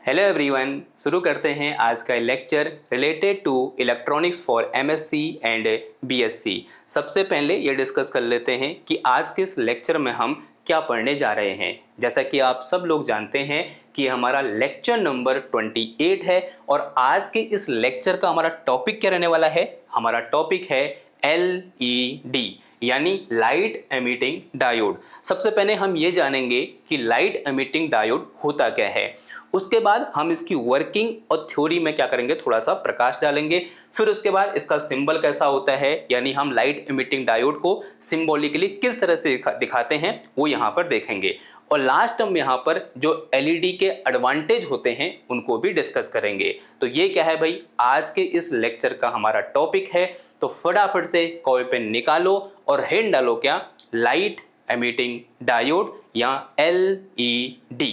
Hello everyone, शुरू करते हैं आज का lecture related to electronics for MSc and BSc. सबसे पहले ये डिस्कस कर लेते हैं कि आज के इस लेक्चर में हम क्या पढ़ने जा रहे हैं। जैसा कि आप सब लोग जानते हैं कि हमारा लेक्चर नंबर 28 है और आज के इस लेक्चर का हमारा टॉपिक क्या रहने वाला है। हमारा टॉपिक है LED यानी लाइट एमिटिंग डायोड। सबसे पहले हम ये जानेंगे कि लाइट एमिटिंग डायोड होता क्या है, उसके बाद हम इसकी वर्किंग और थ्योरी में क्या करेंगे, थोड़ा सा प्रकाश डालेंगे। फिर उसके बाद इसका सिंबल कैसा होता है, यानी हम लाइट एमिटिंग डायोड को सिंबॉलिकली किस तरह से दिखाते हैं वो यहाँ पर देखेंगे। और लास्ट हम यहाँ पर जो LED के एडवांटेज होते हैं उनको भी डिस्कस करेंगे। तो ये क्या है भाई, आज के इस लेक्चर का हमारा टॉपिक है। तो फटाफट से कॉपी पेन निकालो और हेड डालो क्या, लाइट एमिटिंग डायोड या LED।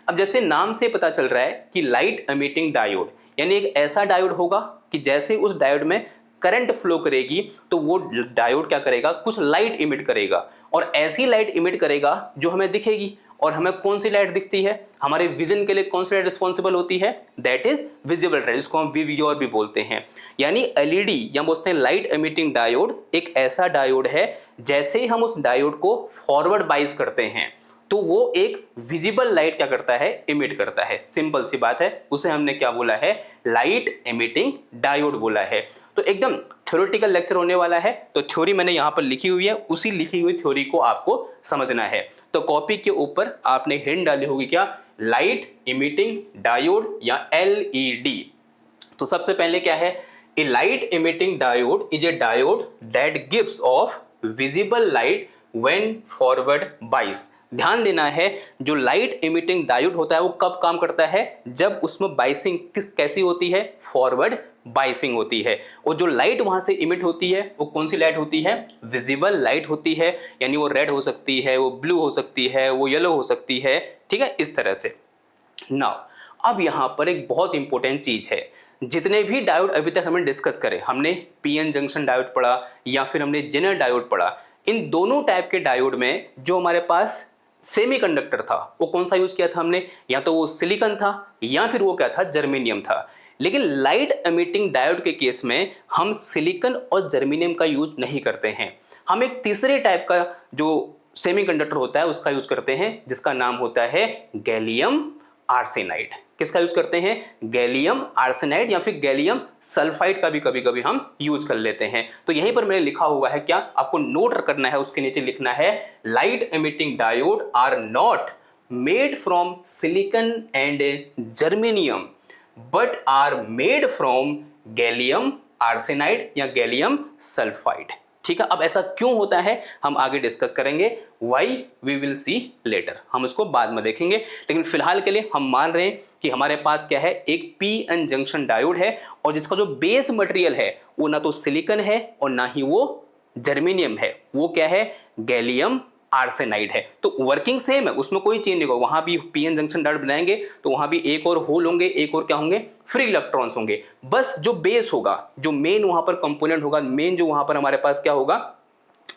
अब जैसे नाम से पता चल रहा है कि लाइट एमिटिंग डायोड यानी एक ऐसा डायोड होगा कि जैसे उस डायोड में करंट फ्लो करेगी तो वो डायोड क्या करेगा, कुछ लाइट इमिट करेगा और ऐसी लाइट इमिट करेगा जो हमें दिखेगी। और हमें कौन सी लाइट दिखती है, हमारे विजन के लिए कौन सी लाइट रिस्पॉन्सिबल होती है, दैट इज विजिबल लाइट, जिसको हम VVR भी बोलते हैं। यानी LED या बोलते हैं लाइट एमिटिंग डायोड एक ऐसा डायोड है जैसे हम उस डायोड को फॉरवर्ड बाइस करते हैं तो वो एक विजिबल लाइट क्या करता है, इमिट करता है। सिंपल सी बात है, उसे हमने क्या बोला है, लाइट एमिटिंग डायोड बोला है। तो एकदम थ्योरेटिकल लेक्चर होने वाला है। तो थ्योरी मैंने यहाँ पर लिखी हुई है, उसी लिखी हुई थ्योरी को आपको समझना है। तो कॉपी के ऊपर आपने हिंट डाली होगी क्या, लाइट इमिटिंग डायोड या LED। तो सबसे पहले क्या है, a light emitting diode is a diode that gives off visible light when forward bias. ध्यान देना है, जो लाइट इमिटिंग डायोड होता है वो कब काम करता है, जब उसमें बाइसिंग कैसी होती है, फॉरवर्ड बाइसिंग होती है। और जो लाइट वहां से इमिट होती है वो कौन सी लाइट होती है, विजिबल लाइट होती है। यानी वो रेड हो सकती है, वो ब्लू हो सकती है, वो येलो हो सकती है, ठीक है, इस तरह से। नाउ अब यहां पर एक बहुत इंपॉर्टेंट चीज है। जितने भी डायोड अभी तक हमने डिस्कस करे, हमने PN जंक्शन डायोड पढ़ा या फिर हमने जेनर डायोड पढ़ा, इन दोनों टाइप के डायोड में जो हमारे पास सेमीकंडक्टर था वो कौन सा यूज किया था हमने, या तो वो सिलिकॉन था या फिर वो क्या था, जर्मेनियम था। लेकिन लाइट एमिटिंग डायोड के केस में हम सिलिकॉन और जर्मेनियम का यूज नहीं करते हैं। हम एक तीसरे टाइप का जो सेमीकंडक्टर होता है उसका यूज करते हैं, जिसका नाम होता है गैलियम आर्सेनाइड। किसका यूज करते हैं, गैलियम आर्सेनाइड या फिर गैलियम सल्फाइड का भी कभी कभी हम यूज कर लेते हैं। तो यहीं पर मैंने लिखा हुआ है, क्या आपको नोट करना है, उसके नीचे लिखना है, light emitting diode are not made from silicon and germanium but are made from gallium arsenide या गैलियम सल्फाइड। ठीक है, अब ऐसा क्यों होता है हम आगे डिस्कस करेंगे, why we will see later, हम उसको बाद में देखेंगे। लेकिन फिलहाल के लिए हम मान रहे हैं कि हमारे पास क्या है, एक PN जंक्शन डायोड है और जिसका जो बेस मटेरियल है वो ना तो सिलिकॉन है और ना ही वो जर्मेनियम है, वो क्या है, गैलियम आर्सेनाइड है। तो वर्किंग सेम है, उसमें कोई चेंज नहीं होगा। वहां भी PN जंक्शन डायोड बनाएंगे तो वहां भी एक और होल होंगे, एक और क्या होंगे, फ्री इलेक्ट्रॉन्स होंगे। बस जो बेस होगा, जो मेन वहां पर कंपोनेंट होगा, मेन जो वहां पर हमारे पास क्या होगा,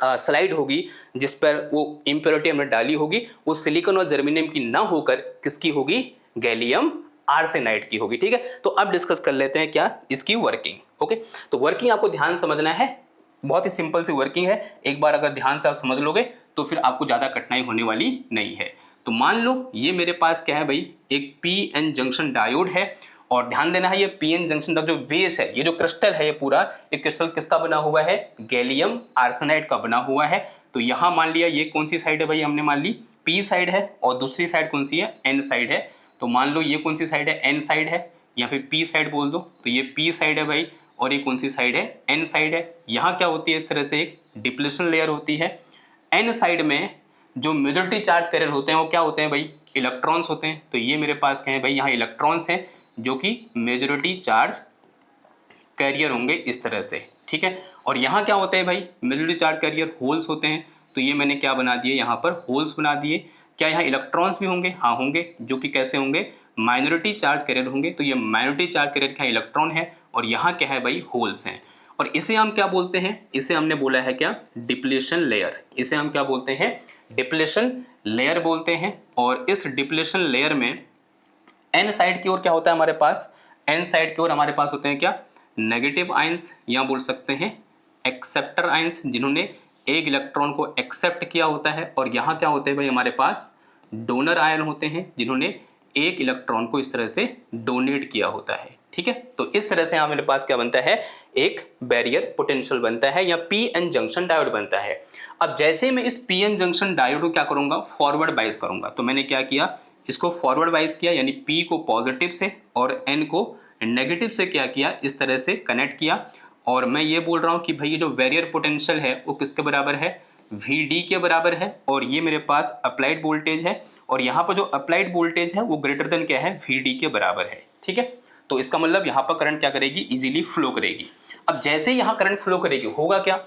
स्लाइड होगी जिस पर वो इंप्योरिटी हमने डाली होगी, वो सिलिकॉन और जर्मेनियम की ना होकर किसकी होगी, गैलियम आर्सेनाइड की होगी। ठीक है, तो अब डिस्कस कर लेते हैं क्या, इसकी वर्किंग। ओके, तो वर्किंग आपको ध्यान समझना है, बहुत ही सिंपल सी वर्किंग है। एक बार अगर ध्यान से आप समझ लोगे तो फिर आपको ज्यादा कठिनाई होने वाली नहीं है। तो मान लो ये मेरे पास क्या है भाई, एक PN जंक्शन डायोड है और ध्यान देना है, ये PN जंक्शन का जो बेस है, ये जो क्रिस्टल है, ये पूरा एक क्रिस्टल किसका बना हुआ है, गैलियम आर्सेनाइड का बना हुआ है। तो यहां मान लिया ये कौन सी साइड है भाई, हमने मान ली P साइड है और दूसरी साइड कौन सी है, N साइड है। तो मान लो ये कौन सी साइड है, N साइड है या फिर P साइड बोल दो। तो ये P साइड है भाई और ये कौन सी साइड है, N साइड है। यहाँ क्या होती है, इस तरह से एक डिप्लेशन लेयर होती है। N साइड में जो मेजॉरिटी चार्ज कैरियर होते हैं वो क्या होते हैं भाई, इलेक्ट्रॉन्स होते हैं। तो ये मेरे पास क्या है भाई, यहाँ इलेक्ट्रॉन्स हैं जो कि मेजॉरिटी चार्ज कैरियर होंगे इस तरह से। ठीक है, और यहाँ क्या होते हैं भाई, मेजॉरिटी चार्ज कैरियर होल्स होते हैं। तो ये मैंने क्या बना दिए, यहाँ पर होल्स बना दिए। क्या यहाँ इलेक्ट्रॉन्स भी होंगे, हाँ होंगे, जो कि कैसे होंगे, माइनॉरिटी चार्ज कैरियर होंगे। तो ये माइनॉरिटी चार्ज कैरियर का इलेक्ट्रॉन है और यहाँ क्या है भाई, होल्स हैं। और इसे हम क्या बोलते हैं, इसे हमने बोला है क्या, डिप्लेशन लेयर। इसे हम क्या बोलते हैं, डिप्लेशन लेयर बोलते हैं। और इस डिप्लेशन लेयर में एन साइड की ओर क्या होता है हमारे पास, एन साइड की ओर हमारे पास होते हैं क्या, नेगेटिव आयंस या बोल सकते हैं एक्सेप्टर आयंस, जिन्होंने एक इलेक्ट्रॉन को एक्सेप्ट किया होता है। और यहाँ क्या होते हैं भाई हमारे पास डोनर आयन होते हैं, जिन्होंने एक इलेक्ट्रॉन को इस तरह से डोनेट किया होता है। ठीक है, तो इस तरह से यहाँ मेरे पास क्या बनता है, एक बैरियर पोटेंशियल बनता है या पी एन जंक्शन डायोड बनता है। अब जैसे मैं इस पी एन जंक्शन डायोड को क्या करूंगा, फॉरवर्ड बाइस करूंगा। तो मैंने क्या किया, इसको फॉरवर्ड बाइस किया, यानी पी को पॉजिटिव से और एन को नेगेटिव से क्या किया, इस तरह से कनेक्ट किया। और मैं ये बोल रहा हूं कि भाई ये जो बैरियर पोटेंशियल है वो किसके बराबर है, Vd के बराबर है। और ये मेरे पास अप्लाइड वोल्टेज है, और यहाँ पर जो अप्लाइड वोल्टेज है वो ग्रेटर देन क्या है, Vd के बराबर है। ठीक है, तो इसका मतलब यहाँ पर करंट क्या करेगी, इजीली फ्लो करेगी। अब जैसे यहाँ करंट फ्लो करेगी, होगा क्या,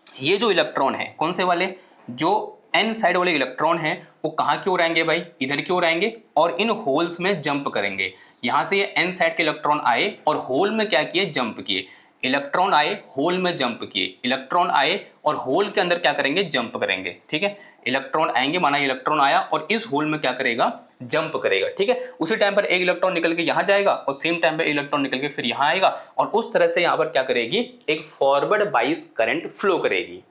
ये जो इलेक्ट्रॉन है, कौन से वाले, जो एन साइड वाले इलेक्ट्रॉन हैं, वो कहाँ की ओर आएंगे भाई, इधर की ओर आएंगे और इन होल्स में जंप करेंगे। यहाँ से ये एन साइड के इलेक्ट्रॉन आए और होल में क्या किए, जंप किए। इलेक्ट्रॉन आए, होल में जंप किए, इलेक्ट्रॉन आए और होल के अंदर क्या करेंगे, जंप करेंगे। ठीक है, इलेक्ट्रॉन आएंगे, माना इलेक्ट्रॉन आया और इस होल में क्या करेगा, जंप करेगा। ठीक है, उसी टाइम पर एक इलेक्ट्रॉन निकल के यहाँ जाएगा और सेम टाइम पर इलेक्ट्रॉन निकल के फिर यहाँ आएगा, और उस तरह से यहाँ पर क्या करेगी, एक फॉरवर्ड बाइस करंट फ्लो करेगी।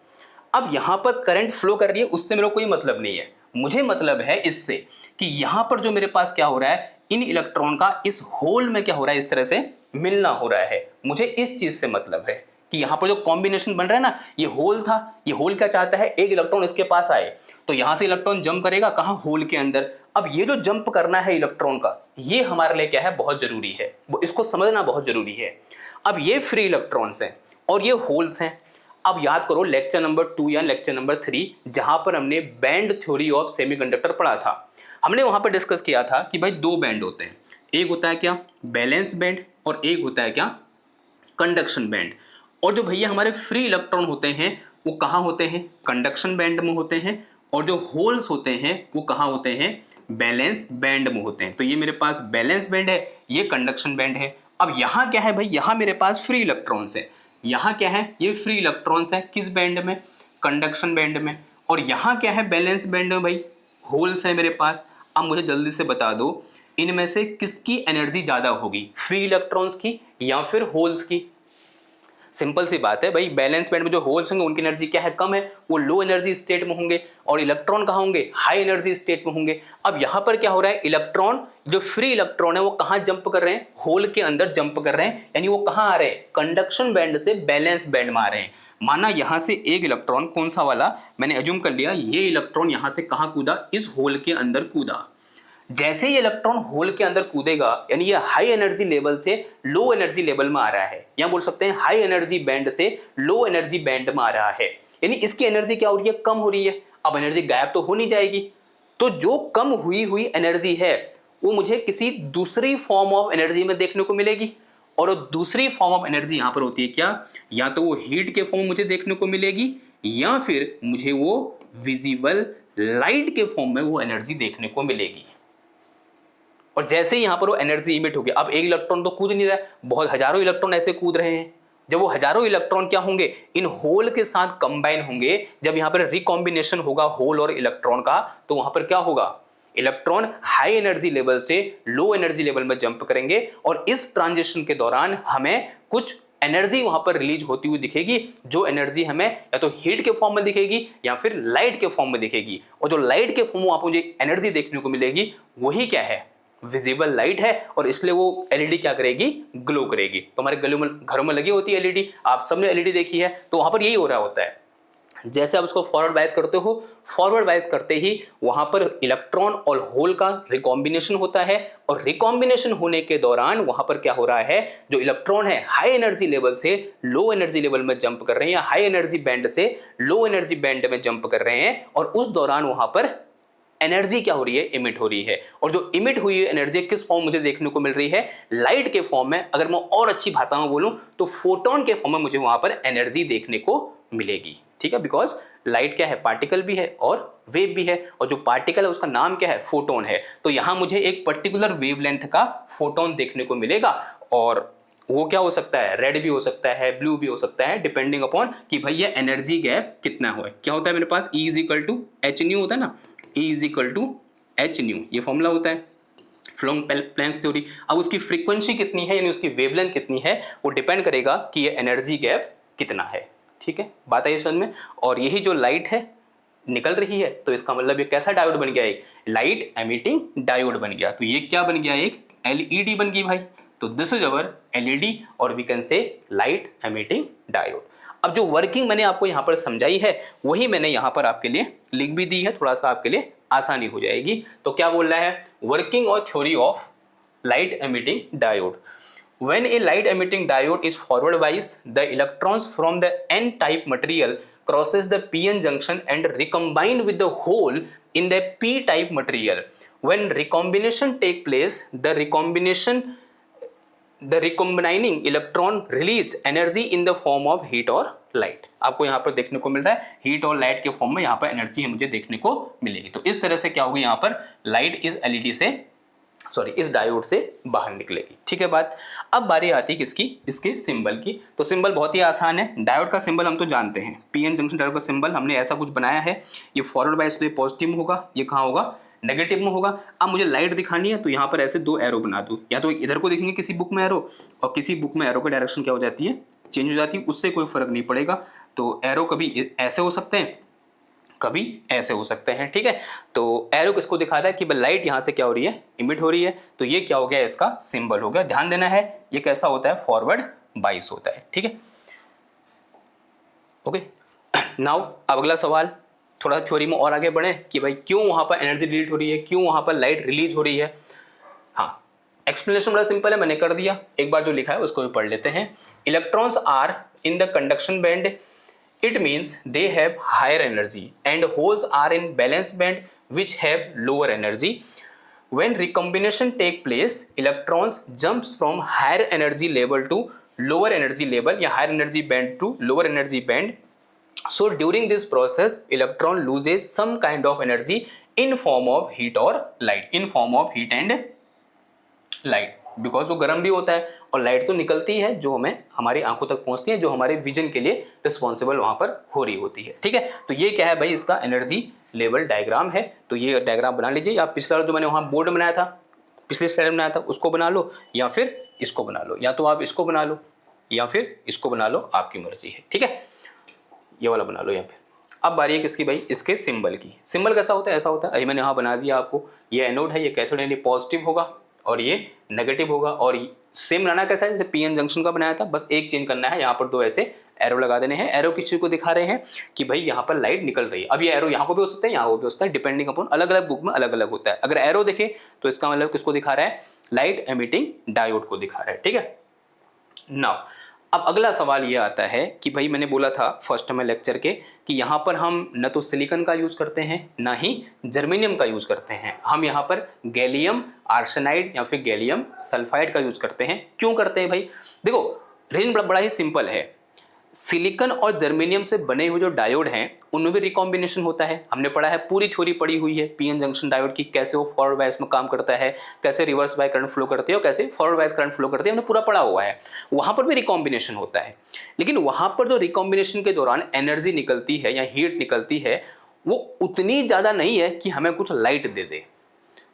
अब यहाँ पर करंट फ्लो कर रही है, उससे मेरा कोई मतलब नहीं है, मुझे मतलब है इससे कि यहाँ पर जो मेरे पास क्या हो रहा है, इन इलेक्ट्रॉन का इस होल में क्या हो रहा है, इस तरह से मिलना हो रहा है। मुझे इस चीज से मतलब है कि यहाँ पर जो कॉम्बिनेशन बन रहा है ना, ये होल था, ये होल क्या चाहता है, एक इलेक्ट्रॉन इसके पास आए तो यहाँ से इलेक्ट्रॉन जंप करेगा कहाँ, होल के अंदर। अब ये जो जंप करना है इलेक्ट्रॉन का, ये हमारे लिए क्या है, बहुत जरूरी है, वो इसको समझना बहुत जरूरी है। अब ये फ्री इलेक्ट्रॉन्स हैं और ये होल्स हैं। अब याद करो लेक्चर नंबर 2 या लेक्चर नंबर 3, जहां पर हमने बैंड थ्योरी ऑफ सेमीकंडक्टर पढ़ा था, हमने वहां पर डिस्कस किया था कि भाई दो बैंड होते हैं, एक होता है क्या, बैलेंस बैंड, और एक होता है क्या, कंडक्शन बैंड। और जो भैया हमारे फ्री इलेक्ट्रॉन होते हैं वो कहाँ होते हैं, कंडक्शन बैंड में होते हैं, और जो होल्स होते हैं वो कहाँ होते हैं, बैलेंस बैंड में होते हैं। तो ये मेरे पास बैलेंस बैंड है, ये कंडक्शन बैंड है। अब यहाँ क्या है भाई, यहाँ मेरे पास फ्री इलेक्ट्रॉन्स है, यहाँ क्या है, ये फ्री इलेक्ट्रॉन्स है, किस बैंड में, कंडक्शन बैंड में। और यहाँ क्या है, बैलेंस बैंड में भाई होल्स है मेरे पास। अब मुझे जल्दी से बता दो, इनमें से किसकी एनर्जी ज्यादा होगी, फ्री इलेक्ट्रॉन्स की या फिर होल्स की। सिंपल सी बात है भाई, बैलेंस बैंड में जो होल्स होंगे उनकी एनर्जी क्या है, कम है, वो लो एनर्जी स्टेट में होंगे, और इलेक्ट्रॉन कहाँ होंगे, हाई एनर्जी स्टेट में होंगे। अब यहाँ पर क्या हो रहा है, इलेक्ट्रॉन, जो फ्री इलेक्ट्रॉन है वो कहाँ जंप कर रहे हैं, होल के अंदर जंप कर रहे हैं, यानी वो कहाँ आ रहे हैं, कंडक्शन बैंड से बैलेंस बैंड में आ रहे हैं। माना यहाँ से एक इलेक्ट्रॉन, कौन सा वाला, मैंने एज्यूम कर लिया, ये इलेक्ट्रॉन यहाँ से कहाँ कूदा, इस होल के अंदर कूदा। जैसे ये इलेक्ट्रॉन होल के अंदर कूदेगा, यानी ये हाई एनर्जी लेवल से लो एनर्जी लेवल में आ रहा है, या बोल सकते हैं हाई एनर्जी बैंड से लो एनर्जी बैंड में आ रहा है, यानी इसकी एनर्जी क्या हो रही है, कम हो रही है। अब एनर्जी गायब तो हो नहीं जाएगी, तो जो कम हुई हुई एनर्जी है वो मुझे किसी दूसरी फॉर्म ऑफ एनर्जी में देखने को मिलेगी। और वो दूसरी फॉर्म ऑफ एनर्जी यहां पर होती है क्या, या तो वो हीट के फॉर्म मुझे देखने को मिलेगी, या फिर मुझे वो विजिबल लाइट के फॉर्म में वो एनर्जी देखने को मिलेगी। और जैसे ही यहां पर वो एनर्जी इमिट हो गया, अब एक इलेक्ट्रॉन तो कूद नहीं रहा है, बहुत हजारों इलेक्ट्रॉन ऐसे कूद रहे हैं। जब वो हजारों इलेक्ट्रॉन क्या होंगे, इन होल के साथ कंबाइन होंगे, जब यहां पर रिकॉम्बिनेशन होगा होल और इलेक्ट्रॉन का, तो वहां पर क्या होगा, इलेक्ट्रॉन हाई एनर्जी लेवल से लो एनर्जी लेवल में जंप करेंगे, और इस ट्रांजिशन के दौरान हमें कुछ एनर्जी वहां पर रिलीज होती हुई दिखेगी, जो एनर्जी हमें या तो हीट के फॉर्म में दिखेगी या फिर लाइट के फॉर्म में दिखेगी। और जो लाइट के फॉर्म में वहां पर मुझे एनर्जी देखने को मिलेगी, वही क्या है, विजिबल लाइट है, और इसलिए वो एलईडी क्या करेगी, ग्लो करेगी। तो हमारे घरों में लगी होती है एलईडी, आप सबने एलईडी देखी है, तो वहां पर यही हो रहा होता है। जैसे आप उसको फॉरवर्ड बायस करते हो, फॉरवर्ड बायस करते ही वहां पर इलेक्ट्रॉन और होल का रिकॉम्बिनेशन होता है, और रिकॉम्बिनेशन होने के दौरान वहां पर क्या हो रहा है, जो इलेक्ट्रॉन है हाई एनर्जी लेवल से लो एनर्जी लेवल में जंप कर रहे हैं, या हाई एनर्जी बैंड से लो एनर्जी बैंड में जंप कर रहे हैं, और उस दौरान वहां पर एनर्जी क्या हो रही है, इमिट हो रही है। और जो इमिट हुई एनर्जी किस फॉर्म मुझे देखने को मिल रही है, लाइट के फॉर्म में। अगर मैं और अच्छी भाषा में बोलूं तो फोटोन के फॉर्म में मुझे वहां पर एनर्जी देखने को मिलेगी। ठीक है, बिकॉज लाइट क्या है, पार्टिकल भी है और वेव भी है, और जो पार्टिकल है उसका नाम क्या है, फोटोन है। तो यहां मुझे एक पर्टिकुलर वेवलेंथ का फोटोन देखने को मिलेगा, और वो क्या हो सकता है, रेड भी हो सकता है, ब्लू भी हो सकता है, डिपेंडिंग अपॉन कि भाई ये एनर्जी गैप कितना हो। क्या होता है मेरे पास, E = H न्यू होता है ना, E = H न्यू, ये फॉर्मूला होता है। Planck's theory. अब उसकी फ्रीक्वेंसी कितनी है यानी उसकी वेवलेंथ कितनी है वो डिपेंड करेगा कि ये एनर्जी गैप कितना है। ठीक है, बात आई समझ में। और यही जो लाइट है निकल रही है तो इसका मतलब ये कैसा डायोड बन गया, एक लाइट एमिटिंग डायोड बन गया। तो ये क्या बन गया, एक एलईडी बन गई भाई। तो दिस इज अवर एलईडी और we can say light emitting diode. अब जो वर्किंग मैंने आपको यहाँ पर समझाई है वही मैंने यहाँ पर आपके लिए लिख भी दी है, थोड़ा सा आपके लिए आसानी हो जाएगी। तो क्या बोल रहा है, वर्किंग और theory of light emitting diode. When a light emitting diode is forward bias, the electrons from the n-type material crosses the p-n junction and recombine with the hole in the p-type material. When recombination take place, the recombining electron released energy in the form of heat or light. आपको यहाँ पर देखने को मिल रहा है heat और light के form में यहाँ पर एनर्जी मुझे देखने को मिलेगी। तो इस तरह से क्या होगी, यहाँ पर लाइट इस एलईडी से इस डायोड से बाहर निकलेगी। ठीक है बात। अब बारी आती है किसकी, इसके सिंबल की। तो सिंबल बहुत ही आसान है। डायोड का सिंबल हम तो जानते हैं, पीएन जंक्शन डायोड का सिंबल हमने ऐसा कुछ बनाया है। ये फॉरवर्ड बायस तो ये पॉजिटिव में होगा, ये कहाँ होगा, नेगेटिव में होगा। अब मुझे लाइट दिखानी है तो यहाँ पर ऐसे दो एरो बना दूँ, या तो इधर को देखेंगे किसी बुक में एरो, और किसी बुक में एरो का डायरेक्शन क्या हो जाती है, चेंज हो जाती है, उससे कोई फर्क नहीं पड़ेगा। तो एरो कभी ऐसे हो सकते हैं, कभी ऐसे हो सकते हैं। ठीक है, तो एरो किसको दिखाता है कि लाइट यहां से क्या हो रही है, इमिट हो रही है। तो ये क्या हो गया, इसका सिंबल हो गया। ध्यान देना है ये कैसा होता है, फॉरवर्ड बाइस होता है। ठीक है, ओके। नाउ अब अगला सवाल, थोड़ा थ्योरी में और आगे बढ़े कि भाई क्यों वहां पर एनर्जी डिलीट हो रही है, क्यों वहां पर लाइट रिलीज हो रही है। हाँ, एक्सप्लेनेशन बड़ा सिंपल है, मैंने कर दिया। एक बार जो लिखा है उसको भी पढ़ लेते हैं। Electrons are in the conduction band, it means they have higher energy, and holes are in valence band which have lower energy. When recombination take place, electrons jumps from higher energy level to lower energy level या higher energy band to lower energy band. So during this process, electron loses some kind of energy in form of heat or light, in form of heat and light, because वो गर्म भी होता है और light तो निकलती है जो हमें हमारी आंखों तक पहुंचती है, जो हमारे विजन के लिए रिस्पॉन्सिबल वहां पर हो रही होती है। ठीक है, तो ये क्या है भाई, इसका एनर्जी लेवल डायग्राम है। तो ये डायग्राम बना लीजिए, या पिछला जो मैंने वहां बोर्ड बनाया था, पिछले स्लाइड में बनाया था उसको बना लो, या फिर इसको बना लो, या तो आप इसको बना लो या फिर इसको बना लो, आपकी मर्जी है। ठीक है, ये वाला बना लो यहाँ पे। अब बारी है किसकी भाई, इसके सिंबल की। सिंबल कैसा होता है, ऐसा होता है, अभी मैंने यहाँ बना दिया आपको। ये एनोड है, ये कैथोड यानी पॉजिटिव होगा और ये नेगेटिव होगा। और सेम बनाना कैसा है, जैसे पीएन जंक्शन का बनाया था, बस एक चेंज करना है, यहाँ पर दो ऐसे एरो लगा देने हैं। एरो किस चीज को दिखा रहे हैं कि भाई यहाँ पर लाइट निकल रही है। अब ये एरो यहाँ को भी हो सकता है, यहाँ को भी हो सकता है, डिपेंडिंग अपॉन, अलग अलग बुक में अलग अलग होता है। अगर एरो देखे तो इसका मतलब किसको दिखा रहा है, लाइट एमिटिंग डायोड को दिखा रहा है। ठीक है, नाउ अब अगला सवाल ये आता है कि भाई मैंने बोला था फर्स्ट में लेक्चर के कि यहाँ पर हम न तो सिलिकॉन का यूज करते हैं ना ही जर्मेनियम का यूज करते हैं, हम यहाँ पर गैलियम आर्सेनाइड या फिर गैलियम सल्फाइड का यूज करते हैं। क्यों करते हैं भाई, देखो रीजन बड़ा ही सिंपल है। सिलिकॉन और जर्मेनियम से बने हुए जो डायोड हैं उनमें भी रिकॉम्बिनेशन होता है। हमने पढ़ा है, पूरी थ्योरी पढ़ी हुई है पीएन जंक्शन डायोड की, कैसे वो फॉरवर्ड बायस में काम करता है, कैसे रिवर्स बाय करंट फ्लो करती है और कैसे फॉरवर्ड बायस करंट फ्लो करती है, हमने पूरा पढ़ा हुआ है। वहां पर भी रिकॉम्बिनेशन होता है, लेकिन वहां पर जो रिकॉम्बिनेशन के दौरान एनर्जी निकलती है या हीट निकलती है वो उतनी ज्यादा नहीं है कि हमें कुछ लाइट दे दे।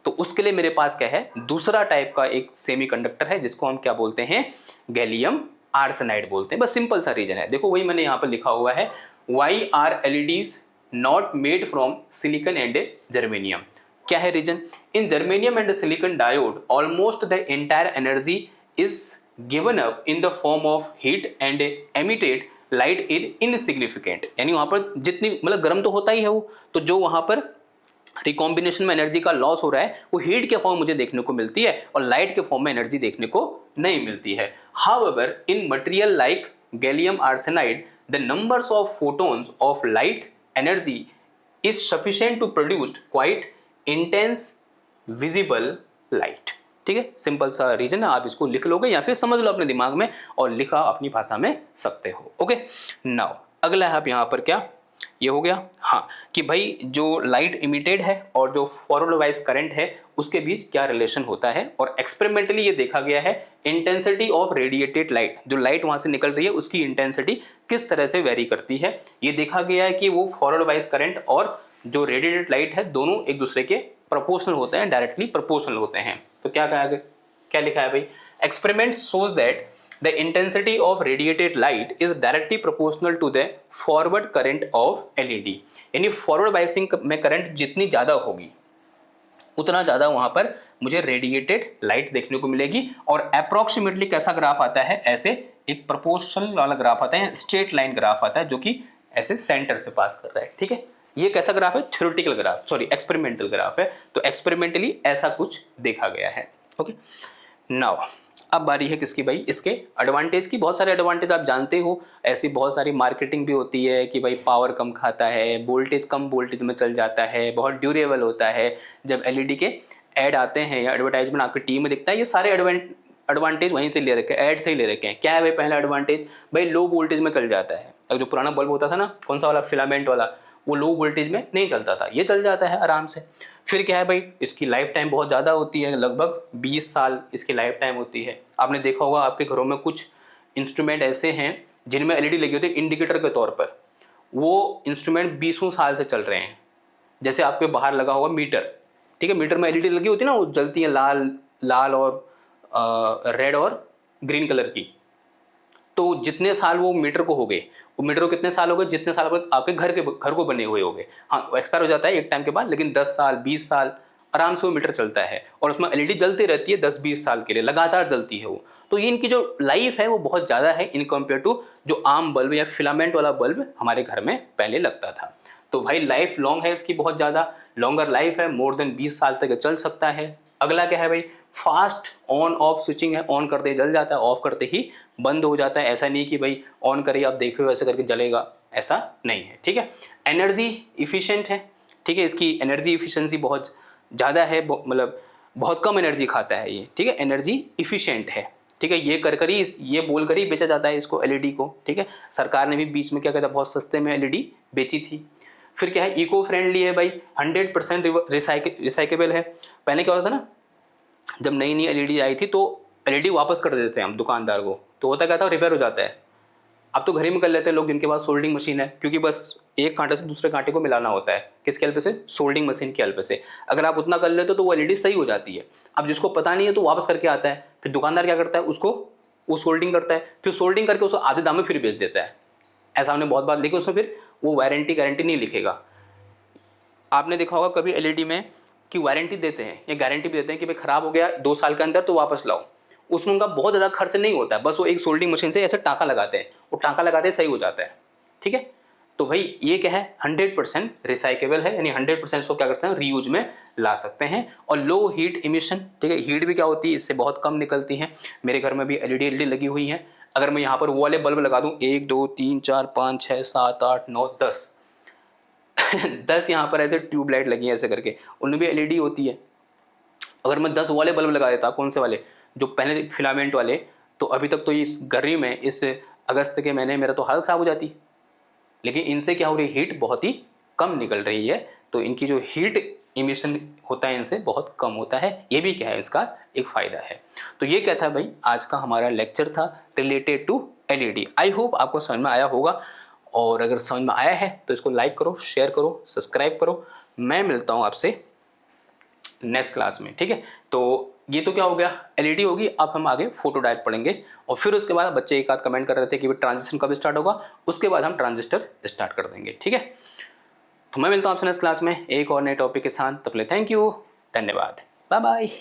तो उसके लिए मेरे पास क्या है, दूसरा टाइप का एक सेमीकंडक्टर है जिसको हम क्या बोलते हैं, गैलियम आर्सेनाइड बोलते हैं। बस सिंपल सा रीजन है, देखो वही मैंने यहाँ पर लिखा हुआ है, why are LEDs not made from silicon and germanium. क्या है reason, in germanium and silicon diode almost the entire energy is given up in the form of heat and emitted light is insignificant. यानी वहां पर जितनी मतलब गर्म तो होता ही है वो, तो जो वहां पर रिकॉम्बिनेशन में एनर्जी का लॉस हो रहा है वो हीट के फॉर्म मुझे देखने को मिलती है और लाइट के फॉर्म में एनर्जी देखने को नहीं मिलती है। However in material like gallium arsenide the numbers of photons of light energy is sufficient to produce quite intense visible light. ठीक है, सिंपल सा रीजन है, आप इसको लिख लोगे या फिर समझ लो अपने दिमाग में और लिखा अपनी भाषा में सकते हो। ओके, नाउ अगला है आप यहाँ पर क्या, ये हो गया हाँ कि भाई जो लाइट इमिटेड है और जो फॉरवर्ड वाइज करंट है उसके बीच क्या रिलेशन होता है। और एक्सपेरिमेंटली ये देखा गया है, इंटेंसिटी ऑफ रेडिएटेड लाइट, जो लाइट वहां से निकल रही है उसकी इंटेंसिटी किस तरह से वेरी करती है। ये देखा गया है कि वो फॉरवर्ड वाइज करंट और जो रेडिएटेड लाइट है दोनों एक दूसरे के प्रोपोर्शनल होते हैं, डायरेक्टली प्रोपोर्शनल होते हैं। तो क्या लिखा है भाई, experiment shows that the intensity of radiated light is directly proportional to the forward current of LED. यानी फॉरवर्ड बायसिंग में करंट जितनी ज़्यादा होगी उतना ज़्यादा वहाँ पर मुझे रेडिएटेड लाइट देखने को मिलेगी। और अप्रॉक्सीमेटली कैसा ग्राफ आता है, ऐसे एक प्रोपोर्शनल वाला ग्राफ आता है, स्ट्रेट लाइन ग्राफ आता है जो कि ऐसे सेंटर से पास कर रहा है। ठीक है, ये कैसा ग्राफ है, theoretical graph, sorry experimental graph है। तो एक्सपेरिमेंटली ऐसा कुछ देखा गया है। ओके, नाउ अब बारी है किसकी भाई, इसके एडवांटेज की। बहुत सारे एडवांटेज आप जानते हो, ऐसी बहुत सारी मार्केटिंग भी होती है कि भाई पावर कम खाता है, वोल्टेज कम वोल्टेज में चल जाता है, बहुत ड्यूरेबल होता है। जब एलईडी के ऐड आते हैं या एडवर्टाइजमेंट आपकी टीवी में दिखता है, ये सारे एडवांटेज वहीं से ले रखे हैं, ऐड से ही ले रखे हैं। क्या है भाई पहला एडवांटेज, भाई लो वोल्टेज में चल जाता है। अब जो पुराना बल्ब होता था ना, कौन सा वाला, फिलामेंट वाला, वो लो वोल्टेज में नहीं चलता था, ये चल जाता है आराम से। फिर क्या है भाई, इसकी लाइफ टाइम बहुत ज़्यादा होती है, लगभग 20 साल इसकी लाइफ टाइम होती है। आपने देखा होगा आपके घरों में कुछ इंस्ट्रूमेंट ऐसे हैं जिनमें एलईडी लगी होती है इंडिकेटर के तौर पर, वो इंस्ट्रूमेंट 20 साल से चल रहे हैं। जैसे आपके बाहर लगा होगा मीटर, ठीक है, मीटर में एलईडी लगी होती है ना, वो जलती है लाल और रेड और ग्रीन कलर की। तो जितने साल वो मीटर को हो गए, वो मीटर को कितने साल हो गए, जितने साल आपके घर को बने हुए हो गए। हाँ, वो एक्सपायर हो जाता है एक टाइम के बाद, लेकिन 10 साल 20 साल आराम से वो मीटर चलता है और उसमें एलईडी जलती रहती है 10-20 साल के लिए, लगातार जलती है वो। तो ये इनकी जो लाइफ है वो बहुत ज़्यादा है इन कंपेयर टू जो आम बल्ब या फिलामेंट वाला बल्ब हमारे घर में पहले लगता था। तो भाई लाइफ लॉन्ग है इसकी, बहुत ज़्यादा लॉन्गर लाइफ है, मोर देन 20 साल तक चल सकता है। अगला क्या है भाई, फास्ट ऑन ऑफ स्विचिंग है, ऑन करते ही जल जाता है, ऑफ करते ही बंद हो जाता है। ऐसा नहीं कि भाई ऑन करिए आप देखे हो ऐसे करके जलेगा, ऐसा नहीं है। ठीक है, एनर्जी इफिशिएंट है। ठीक है, इसकी एनर्जी इफिशिएंसी बहुत ज़्यादा है, मतलब बहुत कम एनर्जी खाता है ये। ठीक है, एनर्जी इफिशिएंट है। ठीक है, ये बोल कर ही बेचा जाता है इसको, एलईडी को। ठीक है, सरकार ने भी बीच में क्या कहता है, बहुत सस्ते में एलईडी बेची थी। फिर क्या है, इको फ्रेंडली है भाई, 100% रिसाइकेबल है। पहले क्या होता था ना, जब नई नई एलईडी आई थी तो एलईडी वापस कर देते थे हम दुकानदार को, तो होता क्या था, रिपेयर हो जाता है। अब तो घर ही में कर लेते हैं लोग जिनके पास सोल्डिंग मशीन है, क्योंकि बस एक कांटे से दूसरे कांटे को मिलाना होता है। किसके हेल्प से, सोल्डिंग मशीन की हेल्प से। अगर आप उतना कर लेते हो तो वो एलईडी सही हो जाती है। अब जिसको पता नहीं है तो वापस करके आता है, फिर दुकानदार क्या करता है, उसको वो सोल्डिंग करता है, फिर सोल्डिंग करके उसको आधे दाम में फिर बेच देता है। ऐसा हमने बहुत बार, लेकिन उसमें फिर वो वारंटी गारंटी नहीं लिखेगा। आपने देखा होगा कभी एलईडी में कि वारंटी देते हैं या गारंटी भी देते हैं कि भाई खराब हो गया 2 साल के अंदर तो वापस लाओ। उसमें उनका बहुत ज़्यादा खर्च नहीं होता है, बस वो एक सोल्डिंग मशीन से ऐसे टाँका लगाते हैं, वो टाँका लगाते सही हो जाता है। ठीक है, तो भाई ये क्या है, 100% रिसाइकेबल है, यानी 100% इसको क्या कर सकते हैं, रीयूज में ला सकते हैं। और लो हीट इमिशन, ठीक है, हीट भी क्या होती है, इससे बहुत कम निकलती है। मेरे घर में भी एलईडी लगी हुई है। अगर मैं यहाँ पर वो वाले बल्ब लगा दूँ, 1 2 3 4 5 6 7 8 9 10 10 यहाँ पर ऐसे ट्यूबलाइट लगी है ऐसे करके, उनमें भी एलईडी होती है। अगर मैं 10 वाले बल्ब लगा देता, कौन से वाले, जो पहले फिलामेंट वाले, तो अभी तक तो इस गर्मी में, इस अगस्त के महीने मेरा तो हालत ख़राब हो जाती। लेकिन इनसे क्या हो रही, हीट बहुत ही कम निकल रही है, तो इनकी जो हीट इमिशन होता है इनसे बहुत कम होता है। ये भी क्या है, इसका एक फ़ायदा है। तो ये क्या था भाई, आज का हमारा लेक्चर था related to LED. I hope आपको समझ में आया होगा, और अगर समझ में आया है तो इसको लाइक करो, शेयर करो, सब्सक्राइब करो। मैं मिलता हूँ आपसे नेक्स्ट क्लास में। ठीक है, तो ये तो क्या हो गया, एलईडी होगी। अब हम आगे फोटो डायोड पढ़ेंगे, और फिर उसके बाद बच्चे एक आध कमेंट कर रहे थे कि ट्रांजिस्टर कब स्टार्ट होगा, उसके बाद हम ट्रांजिस्टर स्टार्ट कर देंगे। ठीक है, तो मैं मिलता हूँ आपसे नेक्स्ट क्लास में एक और नए टॉपिक के साथ। तब तक थैंक यू, धन्यवाद, बाय बाय।